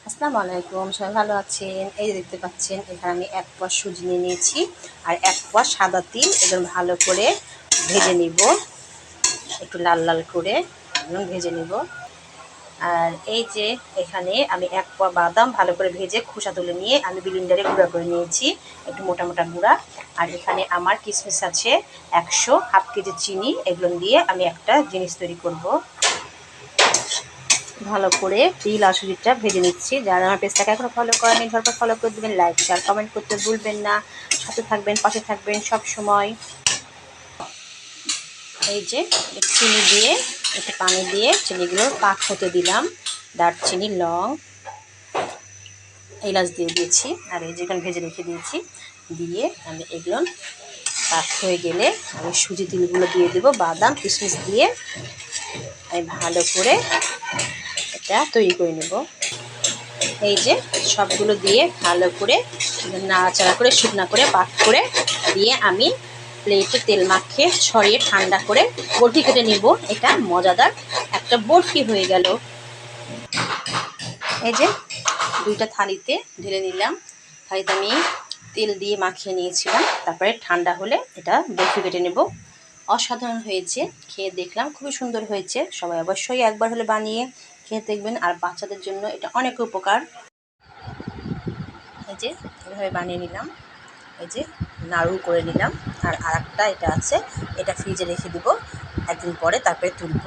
আসসালামু আলাইকুম, সবাই ভালো আছেন? এই যে দেখতে পাচ্ছেন এখানে আমি 1 পোয়া সুজি নিয়ে নিয়েছি আর 1 পোয়া সাদা তিল। এগুলো ভালো করে ভেজে নিব, একটু লাল লাল করে ভেজে নিব। আর এই যে এখানে আমি 1 পোয়া বাদাম ভালো করে ভেজে খোসা তুলে নিয়ে আমি ব্লেন্ডারে গুঁড়া করে নিয়েছি, একটু মোটা মোটা গুঁড়া। আর এখানে আমার কিশমিশ আছে 100, হাফ কেজি চিনি। এগুলো দিয়ে আমি একটা জিনিস তৈরি করব। ভালো করে তিল আর সুজিটা ভেজে নিচ্ছি। যারা আমার পেজটাকে এখনো ফলো করেনি ঝটপট ফলো করে দেবেন, লাইক শেয়ার কমেন্ট করতে ভুলবেন না। সাথে থাকবেন, পাশে থাকবেন সব সময়। এই যে চিনি দিয়ে একটু পানি দিয়ে চিনিগুলো পাক হতে দিলাম। দারচিনি, লং, এলাচ দিয়ে দিয়েছি আর এই যেখানে ভেজে রেখে দিয়েছি। দিয়ে আমি এগুলো পাক হয়ে গেলে আমি সুজি তিলগুলো দিয়ে দেবো, বাদাম কিশমিশ দিয়ে আমি ভালো করে এটা তৈরি করে নেব। এই যে সবগুলো দিয়ে ভালো করে নাড়াচাড়া করে শুকনো করে পাক করে দিয়ে আমি প্লেটে তেল মাখিয়ে ছড়িয়ে ঠান্ডা করে বরফি কেটে নেব। এটা মজাদার একটা বরফি হয়ে গেল। এই যে দুইটা থালিতে ঢেলে নিলাম। থালিতে আমি তেল দিয়ে মাখিয়ে নিয়েছিলাম, তারপরে ঠান্ডা হলে এটা বরফি কেটে নেব। অসাধারণ হয়েছে, খেয়ে দেখলাম খুবই সুন্দর হয়েছে। সবাই অবশ্যই একবার হলে বানিয়ে খেয়ে দেখবেন, আর বাচ্চাদের জন্য এটা অনেক উপকার। এই যে এভাবে বানিয়ে নিলাম, এই যে নাড়ু করে নিলাম। আর আরেকটা এটা আছে, এটা ফ্রিজে রেখে দিব, একদিন পরে তারপরে তুলব।